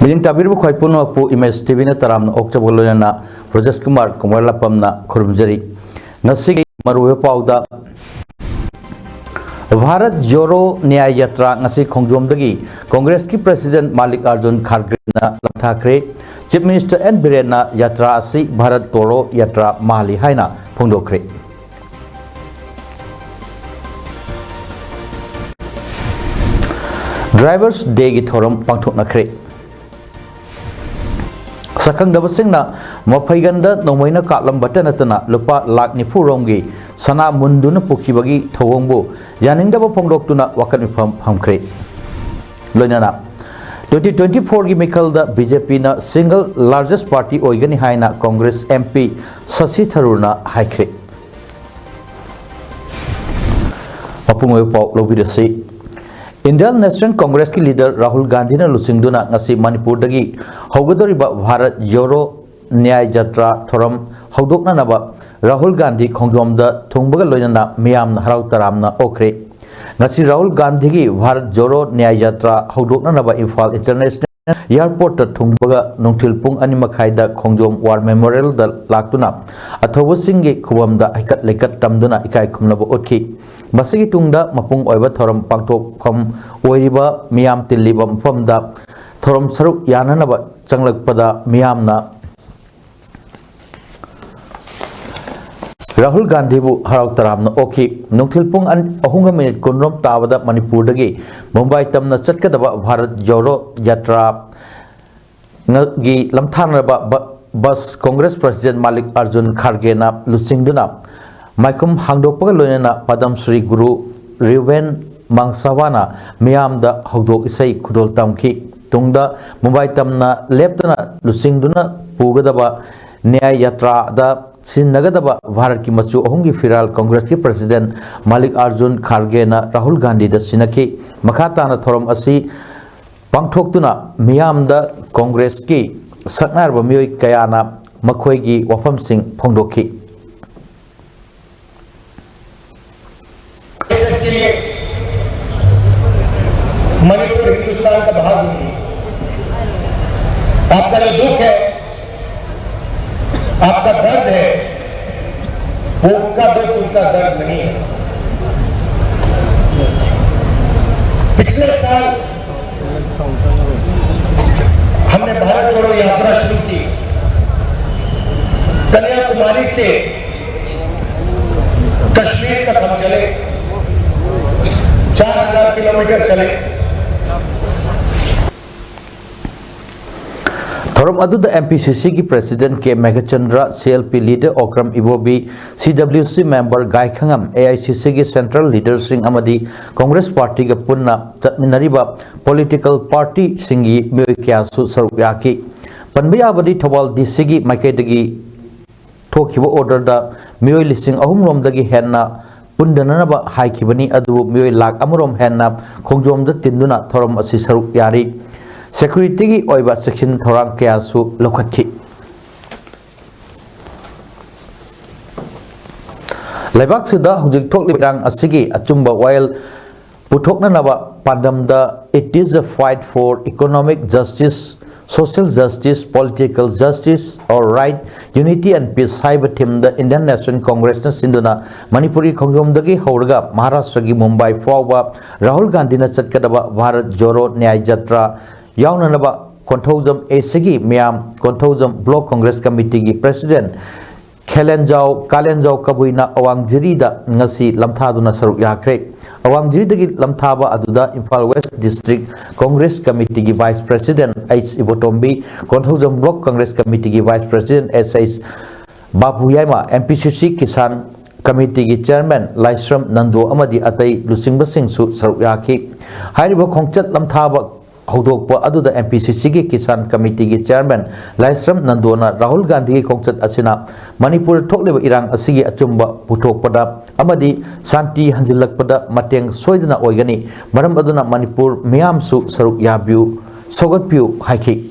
Miling tabir bu khoi puno pu image TV na taram na okcha bolona na Rajesh Kumar Kumar lapam na khurumjari ngasi maruwe pauda Bharat Joro Nyay Yatra ngasi khongjom dagi Congress ki President Malik Arjun Kharge na lamthakre Chief Minister N Biren na yatra asi Bharat Toro Yatra Mahali haina phongdokre Drivers Day gi thoram pangthoknakre Sakang dabasingna mapaiganda nomaina katlam batanatana lupa lak nifu romgi sana munduna pukibagi thawongbu yaningdaba phongdoktuna wakan mifam phamkre loinana 2024 gi mikalda BJP na single largest party oigani haina Congress MP Shashi Tharoor na haikre apungoi pau lobidasi Indian National Congress ki leader Rahul Gandhi na lusingduna ngasi Manipur dagi haugadoriba Bharat Joro Nyay Yatra thoram haudokna naba Rahul Gandhi khongjomda thungbaga loinana miyamna harau taramna okre ngasi Rahul Gandhi gi Bharat Joro Nyay Yatra haudokna naba Imphal International Airport ta thungbaga nongthil pung ani makhaida khongjom War Memorial da laktuna athobu singge khubamda aikat lekat tamduna ikai khumnaba otki masigi tungda mapung oiba thoram pangtok pham oiriba miyam tilliba mfamda thoram saruk yananaba changlakpada miyamna Rahul Gandhi bu harau taramna oki nongthil pung ahunga minute kunrom tabada Manipur dagi Mumbai tamna chatkadaba Bharat Joro Yatra gi lamthanraba bus Congress President Malik Arjun Kharge na lusingduna Maikum hangdokpaga loinana Padam Shri Guru Riven Mangsawana miyamda hogdok isai khudol tamki tungda Mumbai tamna leptana lusingduna pugadaba Nyay Yatra da Sinagadaba Bharat ki machu ahungi firal Congress ki President Malik Arjun Kharge na Rahul Gandhi da sinaki makata na thoram asi pangthoktuna miyamda Congress ki saknarba miyoi kayana makhoi gi wafam sing phongdokhi Manipur Hindustan का भाग नहीं आपका जो दुख है आपका दर्द है वो उनका दुख उनका दर्द नहीं है पिछले साल हमने भारत जोड़ो यात्रा शुरू की कन्याकुमारी से कश्मीर तक हम चले 4000 किलोमीटर चले Thoram aduda MPCC ki President K Meghachandra CLP leader Okram Ibobi CWC member Gai Khangam AICC ki Central Leader Singh Amadi Congress Party ga punna chatminariba political party singi miyoi kyasu saruyaki panbiya abadi Thawal DC gi maikaidagi thokhiba order da miyoi lising ahum rom dagi henna pundananaba haikibani adu miyoi lak amurom henna khongjom da tinduna thoram asi saruk yari Security ki oiba section thorang kyasu lokhathi Laibak sida hujik thokli rang asigi achumba while puthokna naba pandamda it is a fight for economic justice social justice political justice or right unity and peace haiba thim the Indian National Congress na sinduna Manipuri khongjom dagi hauraga Maharashtra gi Mumbai fawba Rahul Gandhi na chatkadaba Bharat Joro Nyay Yatra yaunanaba konthojam ACG miyam konthojam Block Congress Committee gi President Kalenjau Kabuina Awangjiri da ngasi lamthaduna saruk yakre Awangjiri dagi lamthaba aduda Imphal West District Congress Committee gi Vice President H Ibotombi konthojam Block Congress Committee gi Vice President SH Bapuyaima MPCC Kisan Committee gi Chairman Laisram Nando amadi atai lusingba singsu saruk yaki hairiba khongchat lamthaba Haudokpa aduda MPCC ki Kisan Committee ki Chairman Laisram Nandona Rahul Gandhi ki khongchat asina Manipur thokleba irang asigi achumba puthokpada amadi santi hanjilakpada mateng soidana oigani maram aduna Manipur miyam su saruk yabiu sogatpiu haiki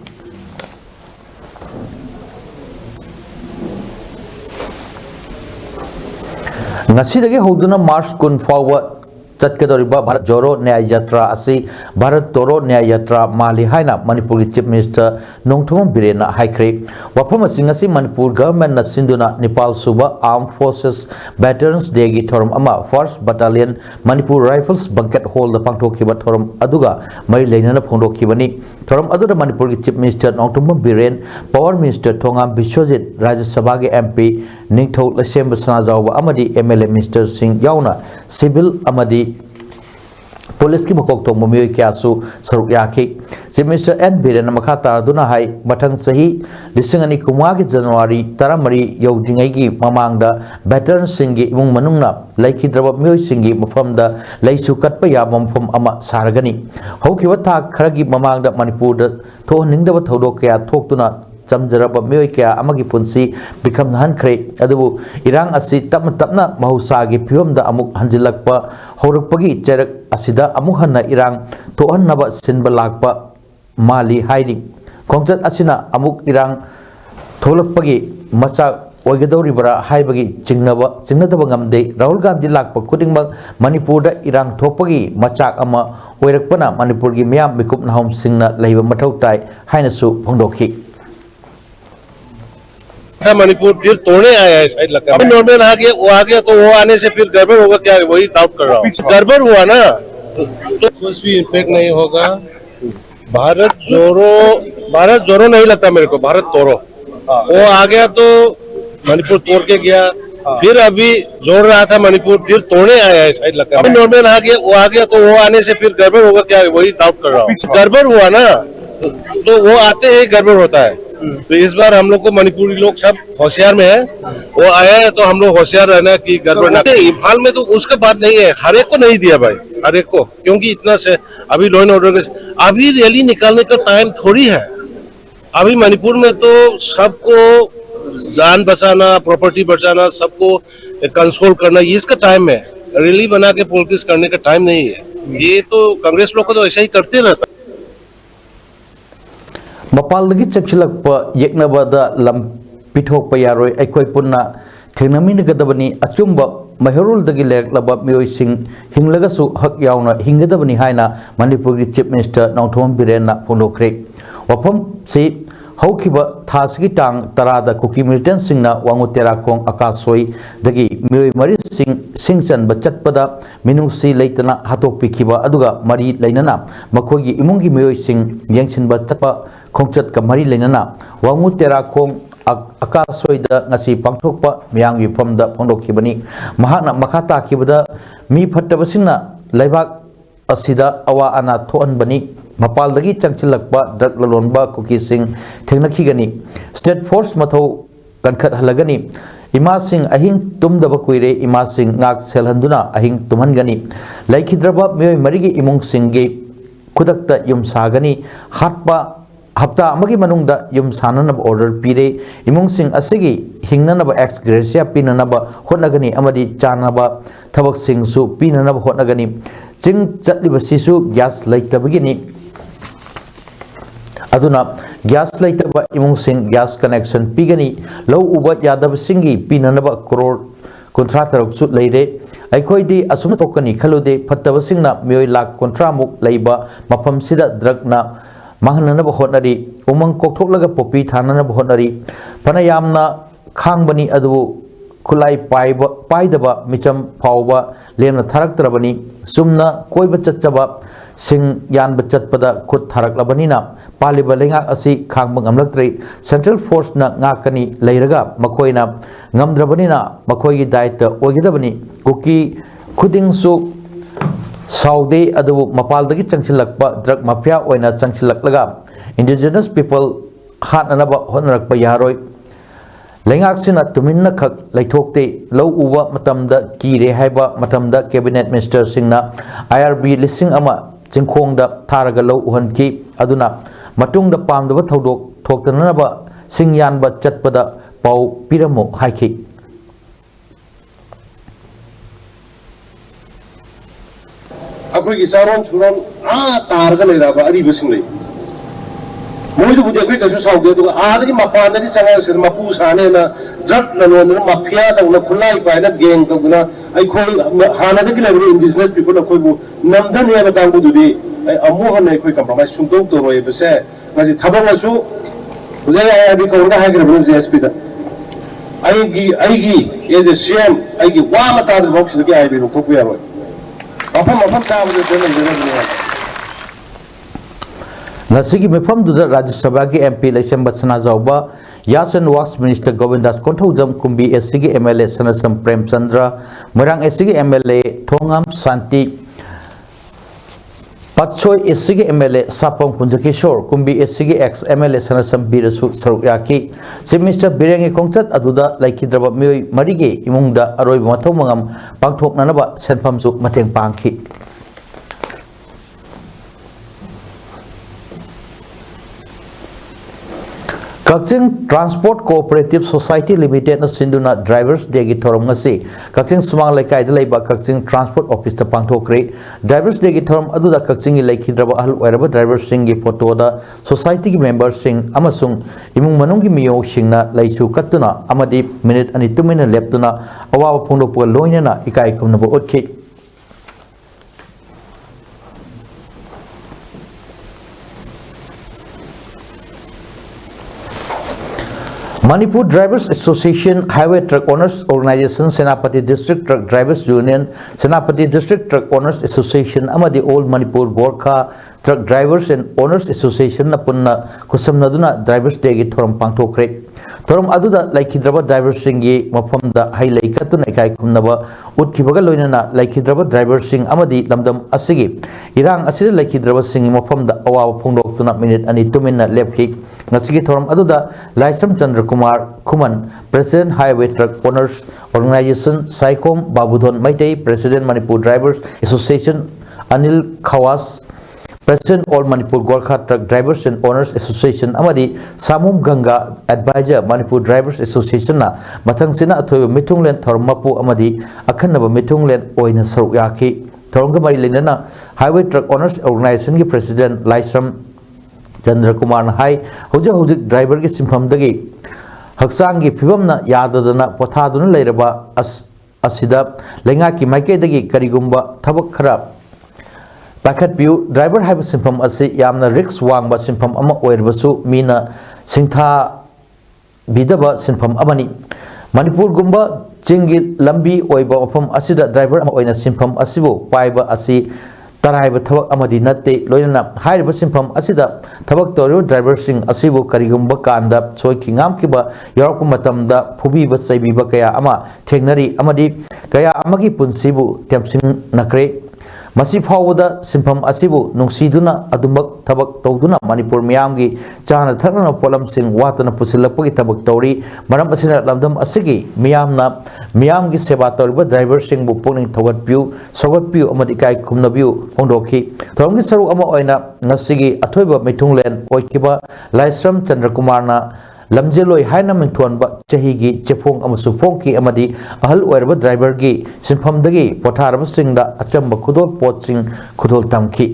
ngasi hoduna March 10 fawa चटकदौरिबा Bharat जोरो न्याय यात्रा असि भारत तोरो न्याय यात्रा माली हाइना मणिपुर की chief minister Nongthombam Biren हाइख्रे वफम असिंग असि मणिपुर गवर्नमेंट न सिंधुना नेपाल सुबा आर्म फोर्सेस वेटरन्स डे की थोरम अमा first battalion Manipur rifles banquet hall द पांगथोखिबा थोरम अदुगा मरि लेनना फोंदोखिबनी थोरम अदुदा मणिपुर की chief minister Nongthombam Biren power minister Thongam Biswajit Rajya Sabha के एमपी निंगथौ लसेम सनाजाव अमदी एमएलए मिनिस्टर सिंह याउना सिविल अमदी पुलिस की मकोक तो ममियों क्या सरुक याखी चीफ मिनिस्टर एन बिरेन मखा तारदुना हाई मथंग सही लिसिंगनी कुमा की जनवरी तरमरी यौदिंगई की ममांगदा वेटरन सिंह इमुंग मनुंगना लैखिद्रब मियोय सिंह मफमदा लैसु कटप याब मफम अमा सारगनी हौखिब था खरगी ममांगदा मणिपुर थोहनिंगदब थौदोक कया थोक्तुना चमजरब मियोय क्या अमगी पुंसी बिखम नहनख्रे अदुबु इरांग असि तपना तपना महौसागी फिवमदा अमुक हंजिलकपा हौरकपगी चरक असिदा अमुक हन्ना इरांग थोहन्नब सिनबा लाकपा माली हाइनी खोंगचत असिना अमुक इरांग थोलकपगी मचा ओइगदौरिबरा हाइबगी चिंगनदब ngamde राहुल गांधी लाकपा खुदिंगमक मणिपुरदा इरांग थोपगी मचाक अमा ओइरकपना मणिपुरगी मियाम मिकुप नाहम सिंगना लैबा मथौ ताई हाइनसु फोंदोखी मणिपुर फिर तोड़ने आया है शायद लगता है नॉर्मल आ गया तो वो आने से फिर गड़बड़ होगा क्या वही डाउट कर रहा हूँ गड़बड़ हुआ ना तो कुछ भी इम्पैक्ट नहीं होगा भारत जोरो नहीं लगता मेरे को भारत तोड़ो वो आ गया तो मणिपुर तोड़ के गया फिर अभी जोड़ रहा था मणिपुर फिर तोड़ने आया है शायद लगता है नॉर्मल आ गया तो वो आने से फिर गड़बड़ होगा क्या वही डाउट कर रहा हूँ गड़बड़ हुआ ना तो वो आते ही गड़बड़ होता है तो इस बार हम लोग को मणिपुरी लोग सब होशियार में है वो आया है तो हम लोग होशियार रहना कि गड़बड़ ना इम्फाल में तो उसका बात नहीं है हर एक को नहीं दिया भाई हर एक को क्योंकि इतना से अभी लॉ एंड ऑर्डर अभी रैली निकालने का टाइम थोड़ी है अभी मणिपुर में तो सबको जान बचाना प्रॉपर्टी बचाना सबको कंट्रोल करना ये इसका टाइम है रैली बना के पॉलिटिक्स करने का टाइम नहीं है ये तो कांग्रेस लोग को तो ऐसा ही करते रहता मपालदगी चक्षलप येक्नबदा लम पिथोक यारोय अखोय पुन्ना थेंगनमिनगदबनी अचुंब महिरुलदगी लेरलब मियोयसिंग हिंगलगसु हक यावना हिंगदबनी हायना मणिपुर की चीफ मिनिस्टर नौथोम बिरेन फोंदोखरे वफम से हौखिब थासगी टांग तरादा कुकी मिलिटेंट सिंगना वांगु तेराखोंग आकाशोई दगी मियोय मरी सिंचन बचतपदा मिनुसी लेतना हातोकपिखिबा अदुगा मरी लेनना मखोगी इमुंगी मियोय सिंग येंगसिन बचपा खोंगचत का मरी लेनना वांगु तेराखोंग आकाशोईदा ngasi पांगथोकपा मियांगी फमदा फोंदोखिबनी महाना मखा ताखिबदा मी फट्टबसिना लेबाक असिदा अवा अना थोअनबनी मपालदगी चंगचिलकपा ड्रग ललोनबा कुकी सिंह थेंगनखिगनी स्टेट फोर्स मथौ कनखत हलगनी इमा सिंह अहिंग तुमदब कुइरे इमा सिंह ngak selhanduna अहिंग तुमहनगनी लैखिद्रबा मियोय मरिगी इमुंग सिंहगे खुदकता युम सागनी हाटपा हफ्ता अमगी मनुंगदा युम साननब ऑर्डर पीरे इमुंग सिंह असिगी हिंगननब एक्स ग्रेसिया पीननब होटनगनी अमदी चानब थबक सिंहसु पीननब होटनगनी चिंग चटलिबसिसु गैस लैतबगिनी अदुना गैस लैतब इमुंग सिंह गैस कनेक्शन पीगनी लौ उब यादव सिंगी पीननब करोड़ कुंथ्रा तरक्सु लेरे अखोइदी असुम तोकनी खलुदे फत्तब सिंहना मियोय लाख कुंथ्रा मुक लैबा मफम सिदा ड्रगना मांगननब होटनरी उमंग कोकथोकलगा पोपी थाननब होटनरी फनयामना खांगबनी अदु खुलाई पाइदबा मिचम फावबा लेना थरक्तरबनी सुमना कोइब चच्चबा सिंग यानब चटपदा खुद थरक्लबनीना पालिबा लेंगाक असि खांगब ngamlaktre सेंट्रल फोर्स ना ngakani leiraga makoina ngamdrabanina makoigi daita oigidabani kuki khudingsu Southey अदु मपालदगी चंगचिलकपा ड्रग माफिया ओइना चंगचिलकलगा इंडिजिनस पीपल हाटनब होनरकप यारोय लेंगाकसिना तुमिन्ना खक लैथोकते लौ उबा मतमदा कीरे हाइबा मतमदा कैबिनेट मिनिस्टर सिंगना आईआरबी लिसिंग अमा चिंखोंगदा थारगा लौ उहनकी अदुना मतुंगदा पामदबा थौदोक थोक्तननबा सिंगयानबा चटपदा पाउ पिरमो हाइखी अखोई चारों सुरों तारगा लेराबा अरीबसिंग ले मोइदुबुदि अखोई कसु साउदे दुगा आदगी मपानदगी चंगा सिर मपू साने ना ड्रग ललोन माफिया तक खुलाई पाइना गैंग तक हानादगी लेबर इंडिजिनस पीपल अखोइबु नमदन है कांगुदुदी अमु हन अखोइ कंप्रोमाइज सुंदोक तोरोय बसे ngasi thabangsu ujai abi kaunga hagrabnu JSP da aigi as a CM aigi wa mata da box da ai bi ko ku yaro afam ta bu da ne ngasigi mefam du da Rajya Sabha ki MP Laisem Batsana Jauba Yasan Works Minister Govindas Konthojam Kumbi SCG MLA Sanasam Prem Chandra Merang SCG MLA Thongam Santi Patsoy SCG MLA Sapong Punjakishore Kumbi SCG ex MLA Sanasam Birasu Sarukyaki Chief Minister Birengi Kongchat aduda laikidraba mioi marige imungda aroi mathau mangam pangthoknanaba senphamsu mateng pangki Kakching Transport Cooperative Society Limited na sinduna Drivers Day gi thorom ngasi Kakching Sumang Laikai da leiba Kakching Transport Office ta pangthokre Drivers Day gi thorom aduda Kakching laikhidraba ahal oiraba drivers sing gi photo da society gi members sing amasung imung manung gi miyo singna laisu katuna amadi minute ani 2 minute leptuna awawa phongdokpa loinana ikai kumnabo otkhi Manipur Drivers Association, Highway Truck Owners Organization, Senapati District Truck Drivers Union, Senapati District Truck Owners Association, Amadi Old Manipur Gorkha Truck Drivers and Owners Association na punna kusamnaduna Drivers Day gi thorom pangthokre thorom aduda laikhidraba drivers singi mafamda hailai katuna ikai kumnaba utkibaga loinana laikhidraba drivers sing amadi lamdam asigi irang asida laikhidraba singi mafamda awawa phongdoktuna minute ani 2 minute lepki ngasigi thorom aduda Laisam Chandra Kumar Kuman President Highway Truck Owners Organization Saikom Babudhon Maitei President Manipur Drivers Association Anil Khawas President All Manipur Gorkha Truck Drivers and Owners Association Amadi Samum Ganga Advisor Manipur Drivers Association na mathang sina athoy mitunglen thormapu amadi akhanaba mitunglen oina saruk yaki thorongga mari lenana Highway Truck Owners Organization ki President Laisam Chandra Kumar na hai hojik driver ki simpham dagi haksang ki phibam na yadadana pothaduna leiraba asida lenga ki maike dagi karigumba thabak kharab Pakat Piu driver haiba simpham asi yamna risk wangba simpham ama oirbasu mina singtha bidaba simpham amani Manipur gumba chingi lambi oiba mafam asida driver ama oina simpham asibu paiba asi taraiba thabak amadi natte loinana haiba simpham asida thabak torio driver sing asibu karigumba kanda choi kingam kiba yarakku matamda phubiba chaibiba kaya ama thengnari amadi kaya amagi punsibu temsing nakre Masi fawada simpham asibu nungsiduna adumak tabak tawduna Manipur miyamgi chana thakna polam sing watana pusilapagi tabak tawri maram asina lamdam asigi miyamgi seba tawriba driver sing bu pungning thagat piu amadi kai khumna piu hongdokhi thoromgi saru ama oina ngasigi athoiba mithunglen oikiba Laisam Chandra Kumar na lamjeloi haina mingthonba chahigi chefong amasu phongki amadi ahal oirba driver gi sinpham dagi potharaba singda achamba khudol pot sing khudol tamki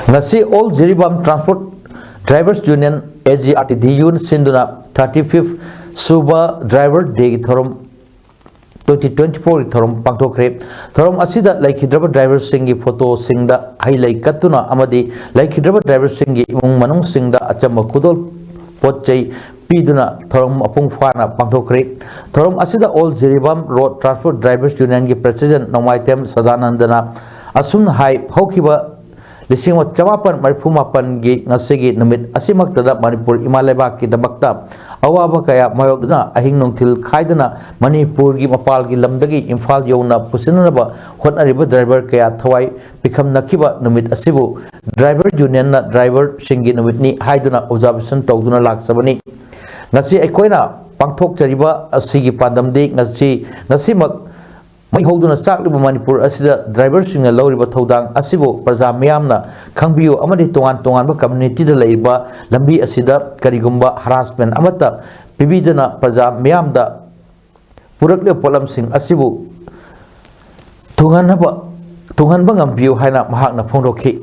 ngasi all Jiribam Transport Drivers Union AGRTDU sinduna 35th Suba Driver Day thorom 2024 thorom pangthokre thorom asida laikhidraba driver singi photo singda hailai katuna amadi laikhidraba driver singi imung manung singda achamba khudol potchai piduna thorom apung phana pangthokre thorom asida all Jiribam Road Transport Drivers Union gi President Nomaitem Sadanandana asum hai hokiba Lisingwa Chamapan Maripumapan gi ngasigi numit asimaktada Manipur Imaleba ki dabakta awaba kaya mayokna ahing nongthil khaidana Manipur gi mapal gi lamdagi Imphal yona pusinaba hotnariba driver kaya thawai pikham nakhiba numit asibu driver union na driver singi numit ni haiduna observation tawduna laksabani ngasi aikoina pangthok chariba asigi pandamdi ngasimak Mai hoduna sakliba Manipur asida driver singa lawriba thodang asibu praja miyamna khangbiu amadi tongan ba community da leiba lambi asida karigumba harassment amata pibidana praja miyamda purakle polam sing asibu tunganba ngambiu haina mahakna phongdokhi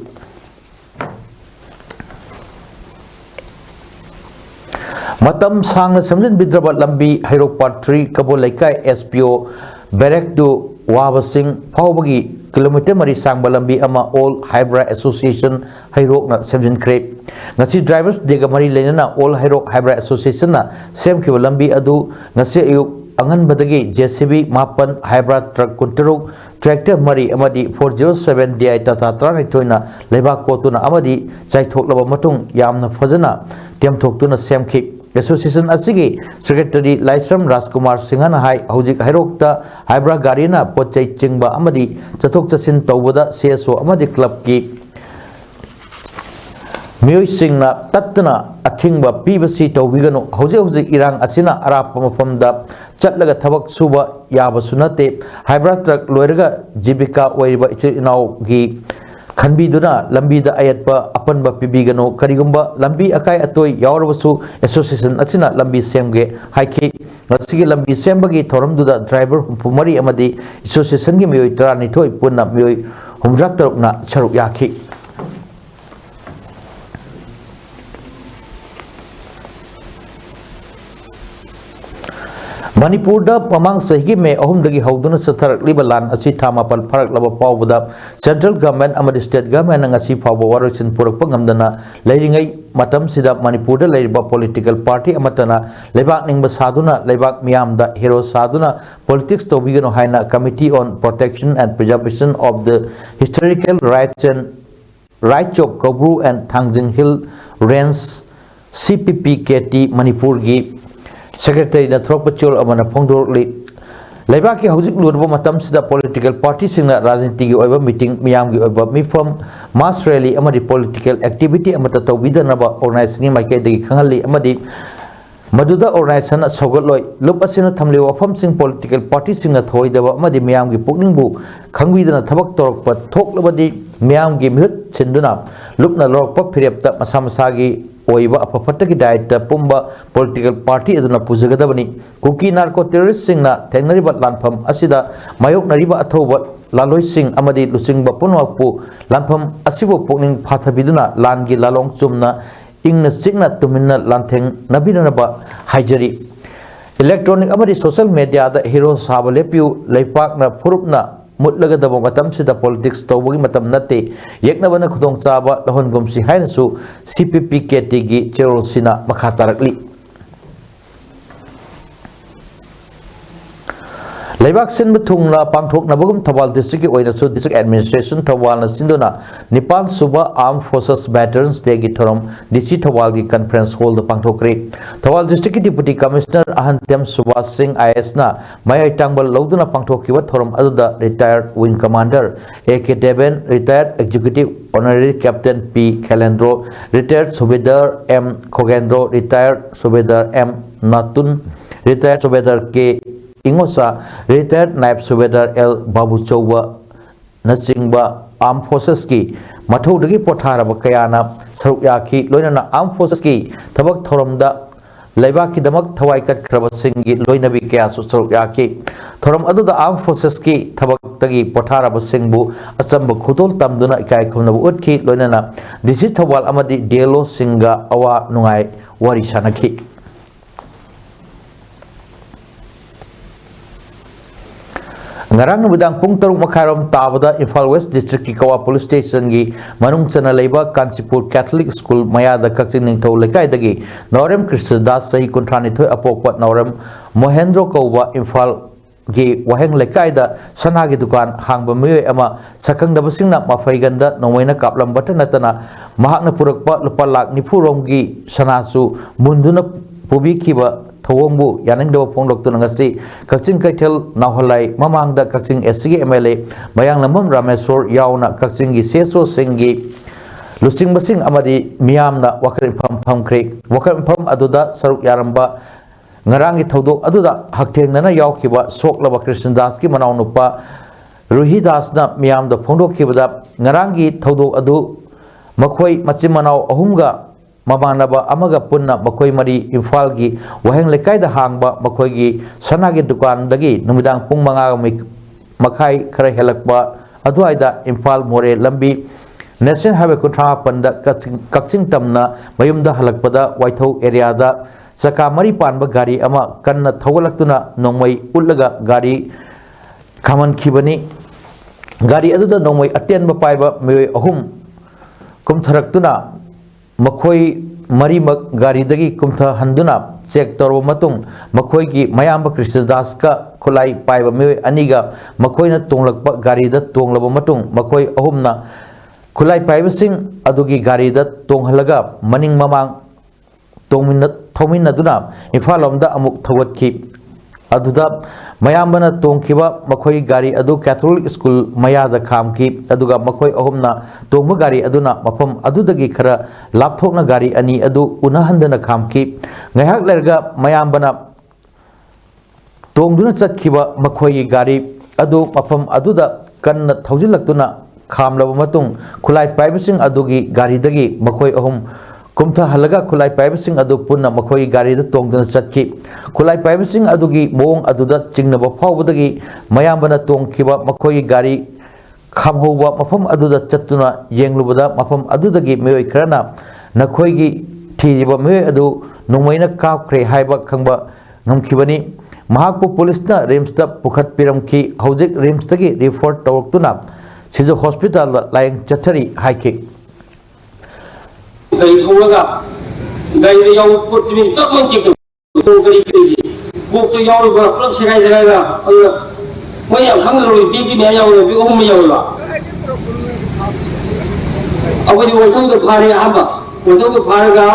Matam sang semjin bidrabat lambi Hairok Part 3 Kabul Laikai SPO Berek to Wabasing Paubagi kilometer mari sang balambi ama All Hybrid Association Hairok na semjin krep ngasi drivers dega mari lenana All Hairok Hybrid Association na sem ki balambi adu ngasi ayuk angan badagi JCB mapan hybrid truck kunteruk tractor mari amadi 407 DI Tata Trani toina lebak kotuna amadi chaithok laba matung yamna fazana tiamthok tuna sem ki Association asigi Secretary Laisram Rajkumar Singhana hai hojik hairokta hybrid garina pochai chingba amadi chathok chasin tawbada CSO amadi club ki Miyoi singna tatna athingba pibasi tawbiganu hojik irang asina arap mafamda chatlaga thabak suba yaba sunate hybrid truck loiraga jibika oiriba ichinaw gi Khanbiduna lambi da ayatpa apanba pibigano karigumba lambi akai atoi yawarbasu association asina lambi semge haiki ngasigi lambi sembagi thoramduda driver humari amadi association gi miyoi trani thoi punna miyoi humrak tarukna charuk yaki Manipur da pamang sahi me ahum dagi hauduna satharak libalan asi thamapal farak laba pawbuda central government amadi state government ngasi pawba warosin purak pangamdana leiringai matam sida Manipur da leiriba political party amatana lebak ningba saduna lebak miyamda hero saduna politics tobigano haina committee on protection and preservation of the historical rights of Kabru and Thangjing Hill Range CPPKT Manipur gi Secretary na Thropachol amana phongdorli Laibaki hojik lurbo matam sida political party singna rajniti gi oiba meeting miyam gi oiba mifam mass rally amadi political activity amata tawbidanaba organizing maike degi khangali amadi maduda organization sogotloi lup asina thamle wafam sing political party singna thoidaba amadi miyam gi pukningbu khangwidana thabak torokpa thoklabadi miyam gi mihut chinduna lupna lorokpa phirepta masamasa gi oiba apafatagi diet pumba political party aduna pujagadabani kuki narco terrorist singna thengnariba lanpham asida mayok nariba athoba laloi sing amadi lusingba punwakpu lanpham asibo pokning phathabiduna langi lalong chumna ingna signa tuminna lantheng nabinaba haijari electronic amadi social media da hero sabalepiu leipakna phurupna mutlagadaba matam sida politics tawbagi matam nate yeknabana khudong chaba lahon gumsi hainasu CPPKT gi cherol sina makhatarakli Laibak sin bethungla pangthok nabagum Thawal district ki oina su district administration Thawal na sinduna Nepal Suba Armed Forces Veterans Day gi thorom DC Thawal gi conference hall da pangthokre Thawal district ki deputy commissioner Ahantyam Subhash Singh IS na mayai tangbal loduna pangthokiwa thorom aduda retired wing commander AK Deven retired executive honorary captain P Khalendro retired Subedar M Khogendro retired Subedar M Natun retired Subedar K Ingosa retired Naib Subedar L Babu Chauba Nachingba Armed Forces ki mathodagi potharaba kayana saruk yaki loinana Armed Forces ki thabak thoromda Laibak ki damak thawai kat khraba singi loinabi kaya su saruk yaki thorom aduda Armed Forces ki thabak tagi potharaba singbu achamba khutol tamduna ikai khumnabu utki loinana disi Thawal amadi Delo Singa awa nungai wari sanaki Ngarang nubudang pung taruk makharom tabada Imphal West District ki Kawa Police Station gi manung chana leiba Kansipur Catholic School mayada kakching ningthau lekai dagi Norem Krishnadas sahi kuntrani thoi apokpat Norem Mohendro Kauba Imphal gi waheng lekai da sana gi dukan hangba miyoi ama sakang dabasingna mafaiganda nomoina kaplam batana mahakna purakpa lupa lak nipurom gi sanasu munduna pubikiba Thawongbu yaneng dawa phongdok tu ngasi kakching kaithel nawhalai mamangda kakching SG MLA mayang lamam Rameswar yauna kakching gi seso singgi lusing basing amadi miyamna wakar pham kre wakar pham aduda saruk yaramba ngarangi thodok aduda haktengnana yawkiba soklaba Krishnadas ki manaw nupa Ruhidas na miyamda phongdok kibada ngarangi thodok adu makhoi machim manaw ahumga Mamanaba amaga punna makoi mari Imphal gi waheng lekai da hangba makoi gi sana gi dukan dagi numidang pung manga makai khara helakba aduaida Imphal more lambi National Highway kuntra panda kakching tamna mayumda halakpada waithau area da चका मरी पानबा गाड़ी अमा कन्ना थौगलक्तुना नोंमै उल्लगा गाड़ी खामनखिबनी गाड़ी अदुदा नोंमै अत्यनबा पाइबा मियोय अहुम कुमथरक्तुना मखोई मरीमक गाड़ीदगी कुमथहंदुना check तौरब मतुंग मखोई मयाम Krishnadas का खुलाई पाइब मियोय अनिगा मखोईना तोंगलक्पा गाड़ीदा तोंगलब मतुंग मखोई अहुमना खुलाई पाइबसिंग अदुगी गाड़ीदा तोंगहलगा मनिंग ममांग थौमिनदुना इम्फाल लोमदा अमुक थवतखि अदुदा मयामबना तोंखिबा मखोई गाड़ी अदु कैथोलिक स्कूल मयादा खामखि अदुगा मखोई अहुमना तोंगबा गाड़ी अदुना मफम अदुदगी खरा लापथोकना गाड़ी अनि अदु उनहंदना खामखि ngaiak lerga mayambana tongduna chatkiba makhoi gari adu mafam aduda kanna thaujilaktuna khamlaba matung khulai paibasing adugi gari dagi makhoi ahum kumtha halaga khulai paibasing adu punna makhoi gari da tongduna chatki khulai paibasing adugi mong aduda chingnaba phawbadagi mayambana tongkhiba makhoi gari khamhoba mafam aduda chattuna yenglubada mafam adudagi meoi kharana nakhoigi thiriba meoi adu नोंमैना कापख्रे हाइबा खंबा ngमखिबनी महाकपु पुलिसना रिम्सता पुखत पिरमखि हौजिक रिम्सतगी refer तौरक्तुना सिजो hospital lying चथरी हाइके गई थोलगा गई याव पोटमी तक मंके को गई crazy को तो याव बा क्लब सेगाय सेगायगा मैं याव थांगलो बिबि मे याव बि ओम यावला अबदि वथौ तो फारे आबा वथौ तो फारगा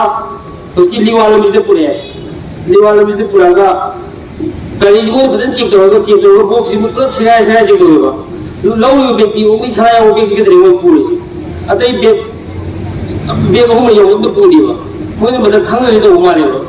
उसकी लीवाल में से पूरे का कहीं वो बदन चेक करोगे बॉक्स में क्लब सिराय चेक करोगे लाउ व्यक्ति वो भी छाया वो व्यक्ति के तरीके पूरे अतः बेग हम ये वो तो पूरी बा मुझे मतलब खाने तो उमारे बा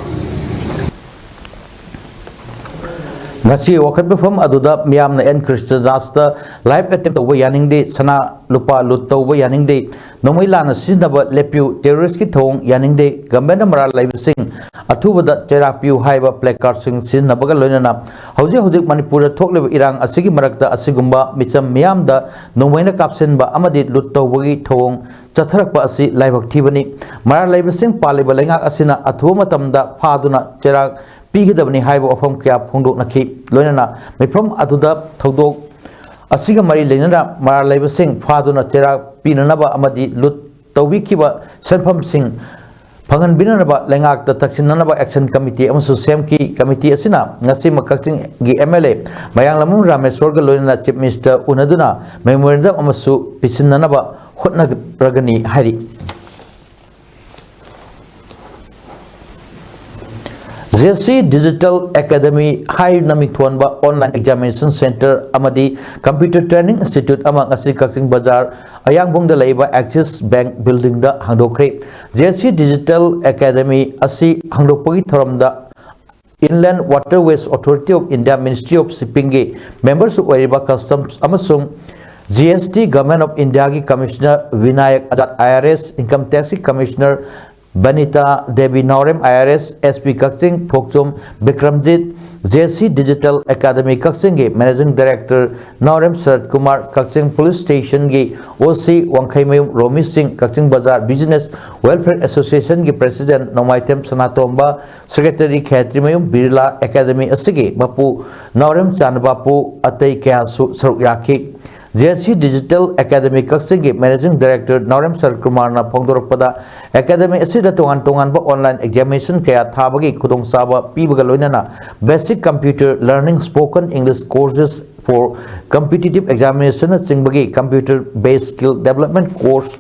ngasi wakat befam aduda miyamna en kristadasta live attempt over yaningde sana lupa lut over yaningde nomai lana siznaba lepiu terrorist ki thong yaningde government mara live sing athubada terapiu haiba placard sing siznabaga loinana hojik manipur thokleba irang asigi marakta asigumba micham miyamda nomaina kapsenba amadi lut tawbagi thong chatharakpa asi laibak thibani mara live sing paliba lengak asina athu matamda phaduna cherak पीगदबनी हाइब अफम क्या फोंदोकनखि लोइनना मिफम अदुदा थौदोक असिगा मरी लेनना मारा लेबसिंग फादुना चेरा पीननबा अमदि लुट तौबिखिबा सनफम सिंह फंगन बिननबा लेंगाक त तक्सिननबा action committee अमसु सेमकी committee असिना ngasi makakching gi MLA mayanglamu rameshwar ga loinana chief minister unaduna memorandum amasu pisinanaba hotna ragani hari JC Digital Academy High Namik Thonba Online Examination Center Amadi Computer Training Institute among Asi Kaksing Bazar Ayangbong da Laiba Axis Bank Building da Hangdokre JC Digital Academy Asi Hangdokpagi Thoramda Inland Waterways Authority of India Ministry of Shipping ge members of Wariba Customs amasung GST Government of India ki Commissioner Vinayak Azad IRS Income Tax Commissioner Banita Devi Naurem IRS SP Kakching Thokchom Bikramjit JC Digital Academy Kakching ge Managing Director Naurem Sarat Kumar Kakching Police Station ge OC Wangkhaimayum Romi Singh Kakching Bazar Business Welfare Association ge President Nomaitem Sanatomba Secretary Khatrimayum Birla Academy asige Bapu Naurem Chanbapu Atei Kyasu Saruk Yaki JC Digital Academy Kaksingi Managing Director Naurem Sarat Kumar na Phongdorpada Academy asida tongan ba online examination kaya thabagi khudong saba pibaga loinana basic computer learning spoken English courses for competitive examination singbagi computer based skill development course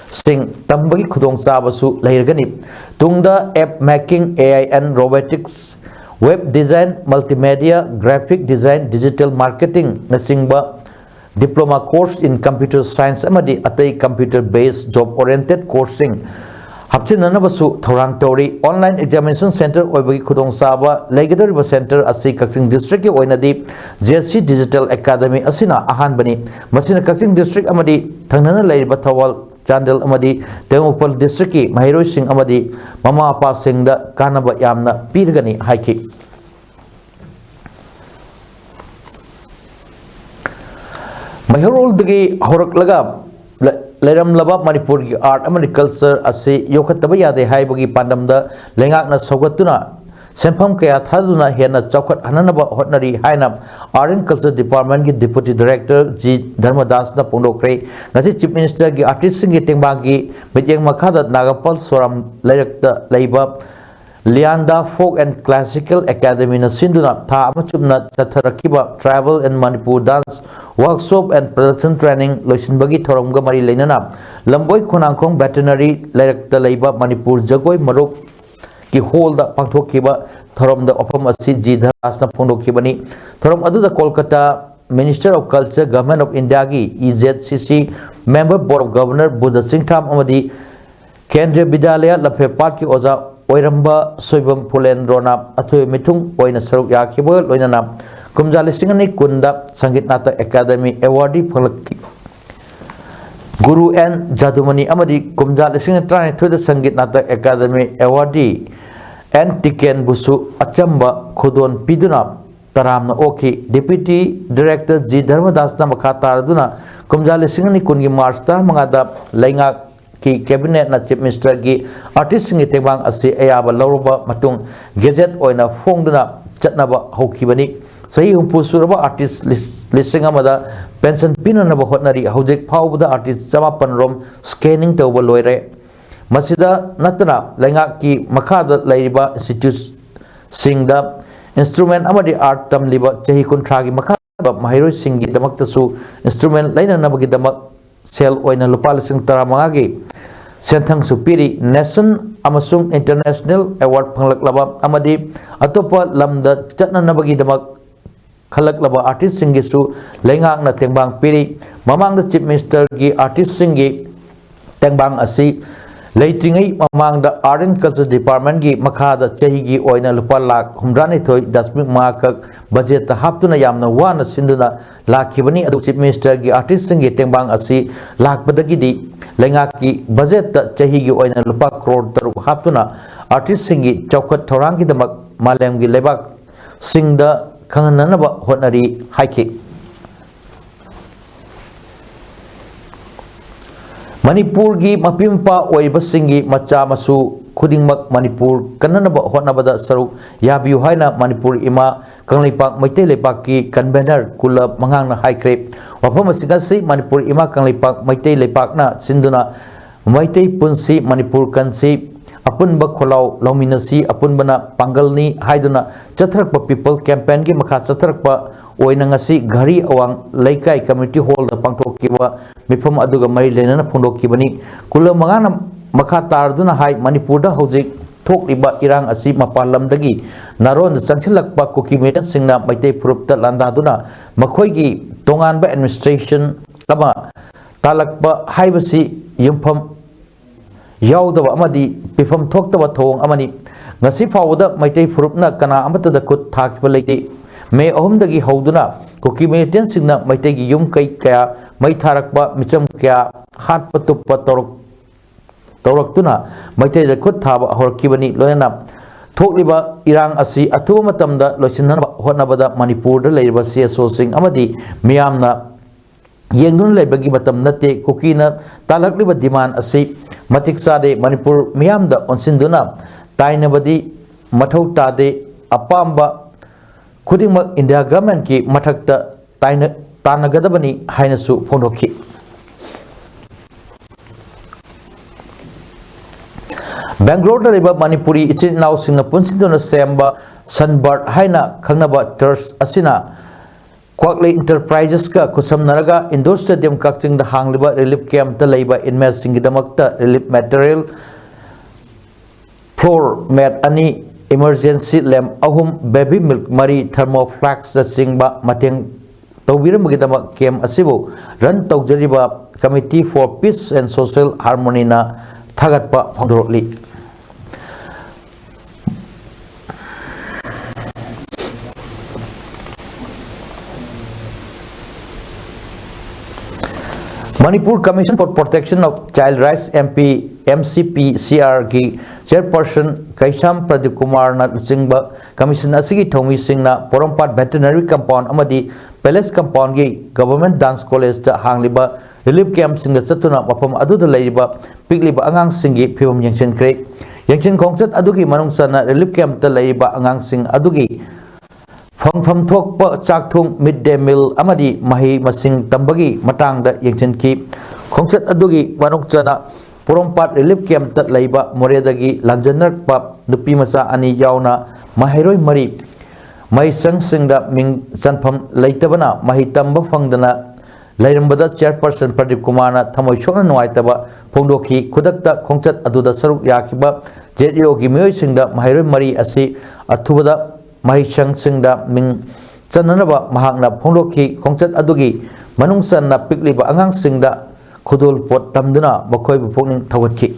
sing tambagi khudong saba su lahirgani tungda app making AI and robotics web design multimedia graphic design digital marketing na singba Diploma course in computer science amadi atai computer based job oriented coursing hapchinanabasu thorang tori online examination center oibagi khudong saba legadariba center asi Kakching district ki oinadi JC Digital Academy asina ahan bani masina Kakching district amadi thangnana leiriba Thawal Chandel amadi Tengupal district ki mahiroi sing amadi mama apa sing da kanaba yamna pirgani haiki Mahirol dagi horak laga leram laba Manipur ki art and culture ase yokhataba yade hai bagi pandamda lengak na sogatuna senpham kaya thaduna hena chawkhat hananaba hotnari haina Art and Culture Department ki Deputy Director G Dharmadas na pongdokre ngasi Chief Minister ki artist sing ki tengbang ki mityeng makhada Nagapal Soram Lairakta Laiba Lianda Folk and Classical Academy na sinduna tha amachumna chatharakiba Travel and Manipur Dance Workshop and Production Training loisinbagi thoromga mari leinana Lamboi Khonangkhong Veterinary Lairakta Laiba Manipur Jagoi Marup ki hall da pangthokkiba thorom da ofam asi G Dharmas na phongdokkibani thorom adu da Kolkata Minister of Culture Government of India gi EZCC Member Board of Governor Buddha Singh Tham amadi Kendriya Vidyalaya Lafepat ki oza oiramba soibam Pulendrona athoi mithung oina saruk yakhiba loinana kumjali singani kunda Sangit Nata Academy awardee phalakki Guru N Jadumani amadi kumjali singa trai thoida Sangit Nata Academy awardee N Tiken Busu achamba khudon piduna taramna oki Deputy Director G Dharmadas na makhatar duna kumjali singani kungi March tar mangada lainga ki cabinet na Chief Minister gi artist singi tebang asi ayaba lawroba matung gazette oina phongduna chatnaba hokibani sahi humpu suraba artist listing amada pension pinanaba hotnari hojek phawbada artist jamapan rom scanning tawba loire masida natana lainga ki makhada laiba institute singda instrument amadi art tamliba chahi kunthra gi makhada mahiroi singi damakta su instrument laina nabagi damak sel oina lupa lising taramanga gi senthang supiri nation amasung international award panglaklaba amadi atopa lamda chatna nabagi damak khalaklaba artist singi su lengak na tengbang piri mamang da Chief Minister gi artist singi tengbang asi leitringai mamang da Art and Culture Department gi makhada chahi gi oina lupa lakh humrani thoi dasmik makak budget ta haptuna yamna wana sinduna lakhibani adu Chief Minister gi artist singi tengbang asi lakpadagi di lengak ki budget ta chahi gi oina lupa crore taru haptuna artist singi chawkhat thorang gi damak malem gi lebak singda khangananaba hotnari haiki Manipur gi mapimpa oibasingi macha masu khudingmak Manipur kananaba hotnabada saruk yabiu haina Manipur ima kangleipak maitei lepak ki convener kula mangang na haikre wafam asigasi Manipur ima kangleipak maitei lepak na sinduna maitei punsi Manipur kansi apunba kholau lauminasi apunbana pangalni haiduna chatharakpa people campaign gi makha chatharakpa oina ngasi ghari awang laikai community hall da pangthokkiba mifam aduga mari lenana phondokkibani kula mangana makha tarduna hai Manipur da hojik thokliba irang asi mapalamdagi naron da changchilakpa kukimetan singna maitei phurupta landaduna makhoi gi tonganba administration lama talakpa haibasi yumpham yaudaba amadi pifam thoktaba thong amani ngasi fawda maitei phurupna kana amata da kut thakba leite me ahumdagi hauduna kuki meten singna maitei gi yum kai kaya mai tharakba micham kaya hat patuppa tawraktuna maitei da kut thaba horkibani loyana thokliba irang asi athu matamda loisinna hotnabada Manipur da leiba CSO sing amadi miyamna yengun leibagi matam nate kukina talakliba demand asi matik sade Manipur miyamda onsinduna tainabadi mathau tade apamba khudingmak India government ki mathakta tanagadabani hainasu phondokhi Bangalore da leba Manipuri ichin naw singa punsinduna semba Sunbird haina khangnaba church asina Kwakle Enterprises ka kusam naraga Indoor Stadium kakching da hangliba relief camp ta leiba inmate singi damakta relief material floor mat ani emergency lamp ahum baby milk mari thermoflax da singba mateng tawbiramagi damak camp asibu run tawjariba Committee for Peace and Social Harmony na thagatpa phongdorli Manipur Commission for Protection of Child Rights MCP-CR की chairperson Kaisham Pradeep Kumar na luchingba commission asigi thomi singna Porompat Veterinary Compound amadi Palace Compound gi Government Dance College da hangliba relief camp singa satuna mafam adu da leiba pigliba angang singi phibam yengchen kre yengchin khongchat adugi manung chana relief camp ta leiba angang sing adugi phangpham thokpa chakthung midday meal amadi mahi masing tambagi matang da yengchin ki khongchat adugi manung chana Porompat relief camp tat leiba moredagi lanjanak pa nupi masa ani yauna mahiroi mari mai sang singda ming sanpham leitabana mahi tamba phangdana lairambada chairperson Pradeep Kumarna thamoi chokna nuaitaba phongdoki khudakta khongchat aduda saruk yakiba JDO gi miyoi singda mahiroi mari asi athubada mahi sang singda ming chananaba mahakna phongdoki khongchat adugi manung sanna pikliba angang singda khudul pot tamduna bakhoi bupokning thawatki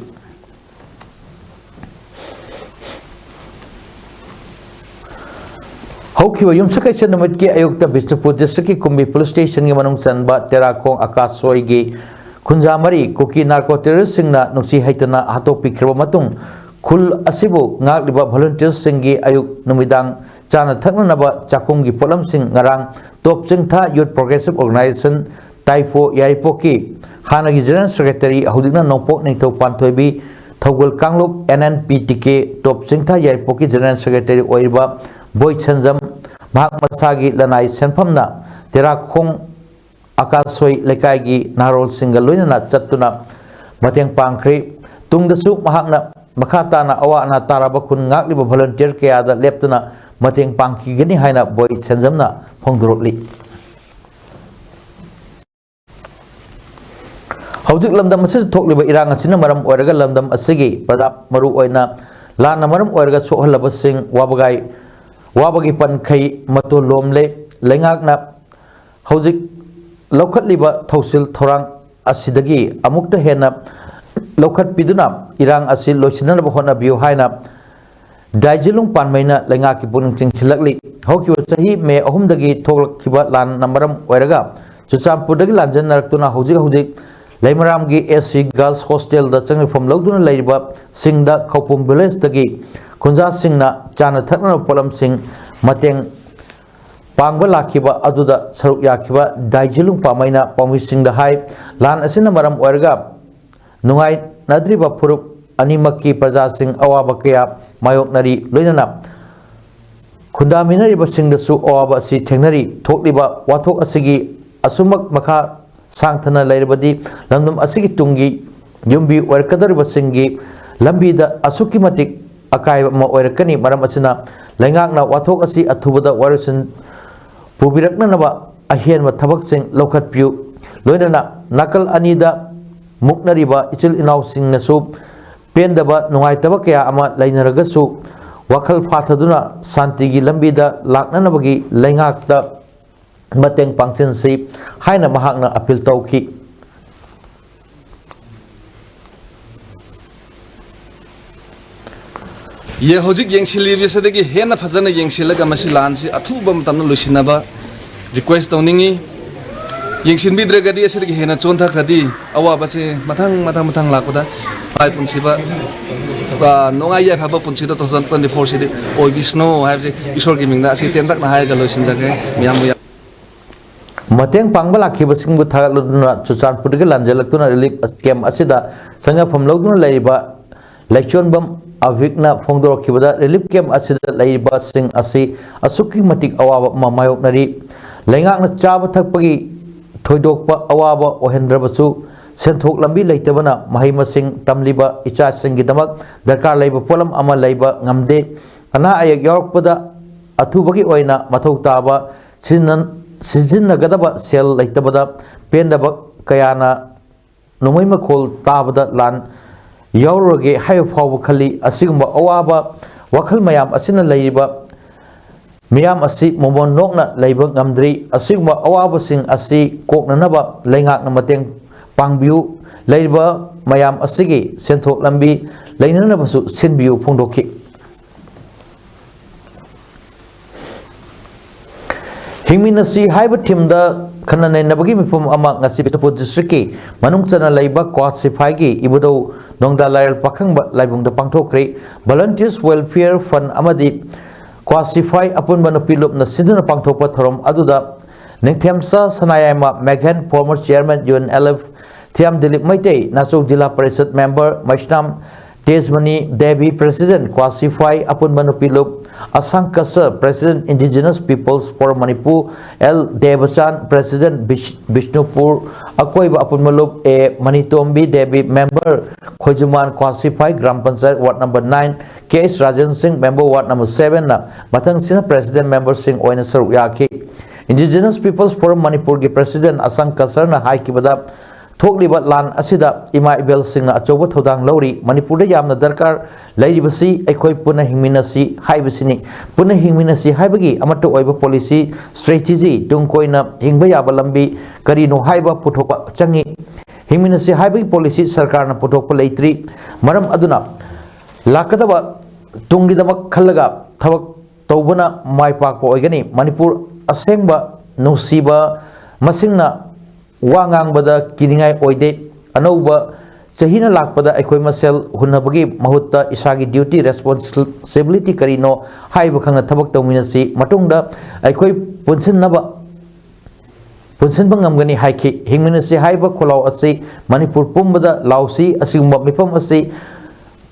haukiwa yumsakai sanamit ki ayukta Bishnupur district ki Kumbi police station gi manung sanba terakong akasoi gi kunjamari kuki narco terrorist singna nungsi haitana hatopi khirba matung khul asibu ngagliba volunteers singi ayuk numidang chana thaknanaba chakung gi polam sing ngarang top chingtha youth progressive organization Taifo Yaipoki Hanagi General Secretary Hudina Nopok Ningto Pantoibi Togul Kanglup NNPTK Top Singtha Yaipoki General Secretary Oiba Boy Chanjam Mahak Masagi Lanai Senpamna Terakong Akasoi Lekaigi Narol Single Lunana Chatuna Mateng Pangkri Tungdasu Mahakna Makatana Awana Tarabakun Ngakliba volunteer Kayada Leptuna Mateng Pangki Gini Haina Boy Chanjamna Pongdurutli Haujuk lamdam asih thokliba irang asina maram oiraga lamdam asigi pradap maru oina lana maram oiraga sohlaba sing wabagi pankai mato lomle lengakna haujuk laukhatliba thausil thorang asidagi amukta hena laukhat piduna irang asil loisinana hona biu haina daijilung panmaina lengaki puning chingchilakli haukiwa sahi me ahumdagi thoklakhiba lan namaram oiraga chuchampurdagi lanjan naraktuna haujuk Laimaram gi SC Girls Hostel da changi from logduna leiba singda khopum village dagi kunja singna chana thakna polam sing mateng pangba lakhiba aduda saruk yakhiba daijilung pamaina pami singda hai lan asina maram oirga nungai nadriba phurup animakki praja sing awaba kaya mayok nari loinana khunda minariba singda su awaba si thengnari thokliba wathok asigi asumak makha Sangthana lairabadi lamdam asigi tungi yumbi oirkadarba singi lambida asuki matik akai ma oirakani maram asina lengakna wathok asi athubada warisin pubirakna naba ahian ma thabak sing lokhat piu loinana nakal anida muknariba ichil inaw sing nasu pendaba nungai tabak kaya ama lainaragasu wakhal phathaduna santigi lambida laknanabagi lengakta mateng pangchen si haina mahakna apil tauki ye hojik yengshili bisadagi hena phajana yengsilaga masilan si athuba matamna lusinaba request tawningi yengsin bidragadi asidagi hena chontha khadi awa base mathang lakoda pai punsiba nongai ya phaba punsida 2024 sidi oi bisno haibse isor gi mingna asi tentak na hai galo sinjage miyam Mateng pangbala khiba singbu thagaluduna chuchanpurdagi lanjalaktuna relief camp asida sanga phomlogduna leiba laichonbam avikna phongdorokhibada relief camp asida leiba sing asi asuki matik awaba mamayok nari lengakna chaba thakpagi thoidokpa awaba ohendrabasu senthok lambi leitabana mahai masing tamliba icha singidamak darkar leiba polam ama leiba ngamde ana ayak yorokpada athubagi oina mathau taba sizinnagadaba sel leitabada pendaba kayana numai makhol tabada lan yaurage hayo fawu khali asigumba awaba wakhal mayam asina leiba miyam asi momon nokna leiba ngamdri asigumba awaba sing asi koknanaba lengakna mateng pangbiu leiba mayam asigi senthok lambi leinanabasu sinbiu phongdokhi Hingminasi haiba timda kananai nabagi mifum ama ngasi Bishnupur district manung chana leiba Kwasifai gi ibudo nongda lairal pakhangba laibungda pangthokre volunteers welfare fund amadi Kwasifai apunba nupilup na siduna pangthokpa thorom aduda ningthemsa sanayama Meghan former chairman UNLF thiam dilip maitei nasuk jila parishad member Maishnam Tesmani Devi President Kwasifai Apun Manupilup Asang Kasar President Indigenous Peoples for Manipur L Devachan President Bishnupur Akoiba Apun Malup A Manitombi Devi Member Khojuman Kwasifai Gram Panchayat Ward number 9 KS Rajan Singh Member Ward number 7 na Matang Sina President Member Singh Oina Saruk Yaki Indigenous Peoples for Manipur Gi President Asang Kasar na Hai Kibada Thokliba lan asida ima ibel singna achoba thodang lori Manipur da yamna darkar lairibasi ekhoi puna hingminasi haibasini puna hingminasi haibagi amato oiba policy strategy tungkoina hingba yaba lambi karino haiba puthokpa changi hingminasi haibagi policy sarkar na puthokpa leitri maram aduna lakadaba tungidaba khallaga thabak tawbana maipakpa oigani Manipur asengba nusiba masingna Wangang bada kiningai oide anauba sahina lakpada ekoi masel hunabagi mahutta isagi duty responsibility karino haiba khangna thabak tawminasi matungda ekoi punsinba ngamgani haiki hingminasi haiba kholau asi Manipur pumbada lausi asigumba mifam asi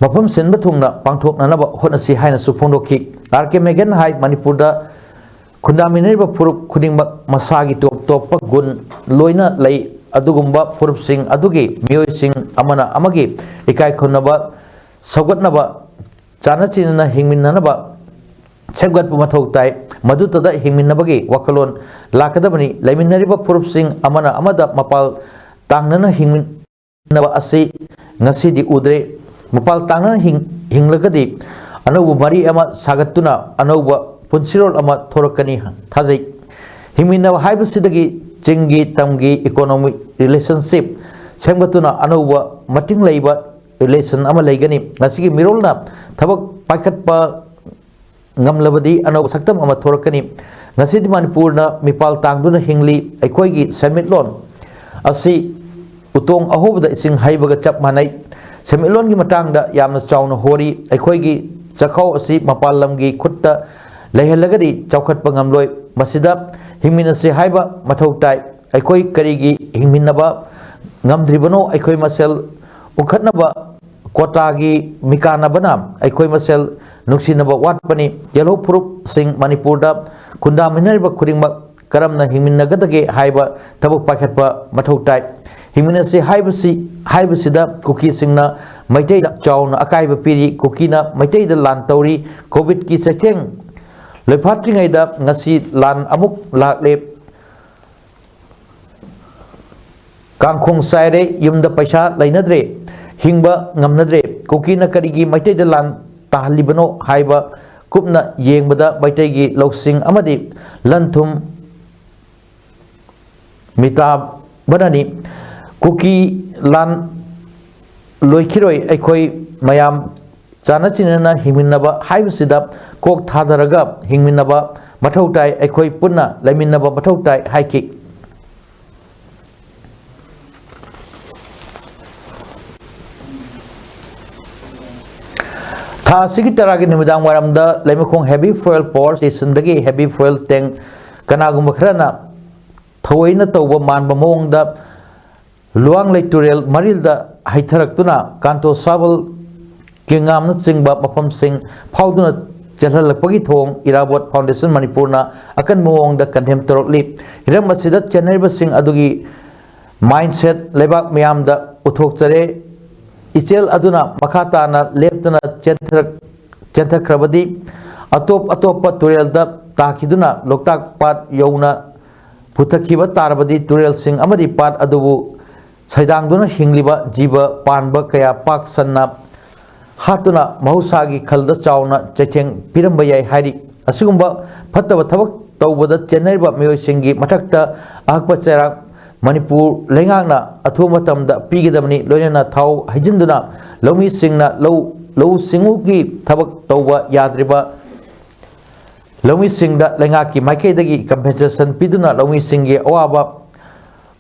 mafam senba thungna pangthoknanaba honasi haina suphongdokhi RK Megan hai Manipurda Kundaminariba Purup Kudingba Masagi top gun loina lay adugumba Purup Sing adugi Mioy Sing amana amagi ikai khonaba saugatnaba chanachina hingminnanaba segwat pumathau tai madutada hingminnabagi wakalon lakadabani laiminariba Purup Sing amana amada mapal tangnana hingminnaba asi ngasidi udre mapal tangnana hinglagadi anaubu mari ama sagatuna anauba Punsirol ama thorakani thajai himina haibasidagi chingi tamgi economic relationship semgatuna anauba mating leiba relation ama leigani ngasigi mirolna thabak paikatpa ngamlabadi anauba saktam ama thorakani ngasidi Manipurna mipal tangduna hingli aikoigi semitlon asi utong ahobda ising haibaga chap manai semitlon gi matangda yamna chawna hori aikoigi chakhau asi mapal lamgi khutta Lehelagadi Chaukat Pangamloi Masida Himinasi Haiba Matautai Aikoi Karigi Himinaba Ngamdribano Aikoi Masel Ukhatnaba Kotagi Mikana Banam Aikoi Masel Nuksinaba Watpani Yellow Purup Sing Manipurda Kunda Minariba Kudingba Karamna Himinagadage Haiba Tabu Pakatpa Matautai Himinasi Haibasida Kuki Singna Maitei Chauna Akaiba Piri Kukina Maitei the Lantauri COVID Ki Seteng Lepatringaida ngasi lan amuk lakle kangkhong saire yumda paisa lainadre hingba ngamnadre kukina karigi maitai da lan tahlibano haiba kupna yengbada maitai gi loksing amadi lanthum mita banani kuki lan loikhiroi aikoi mayam Chana Chinana Himinaba Haibsida Kok Thadaraga Hingminaba Matautai Ekoi Puna Laminaba Matautai Haiki Tha Sigitaragi Nimidang Waramda Lemikong Heavy Fuel Power Station Dagi Heavy Fuel Tank Kanagumakrana Thawaina Tauba Manba Mongda Luang Lectorial Marilda Haitaraktuna Kanto Sabal Kingam Singba Mapam Sing Pauduna Jalapagi Thong Irabot Foundation Manipurna akan muong da kanhem torokli hiram masidat Chaneriba Sing adugi mindset lebak miyam da uthok chare ichel aduna makata na leptana chenthak krabadi atop turel da takiduna loktak pat yona putakhiba tarbadi turel sing amadi pat adubu saidangduna hingliba jiba panba kaya pak sanna Hatuna Mahusagi Kalda Chauna Chacheng Pirambayai Hari Asugumba Patava Tavak Tawada Generba Mio Singi Matakta Akpacharak Manipur Lengana Athumatamda Pigidamni Loyana Tau Hajinduna Lomi Singna Low Singuki Tavak Tawa Yadriba Lomi Singda Lengaki Makedagi Compensation Piduna Lomi Singi Awaba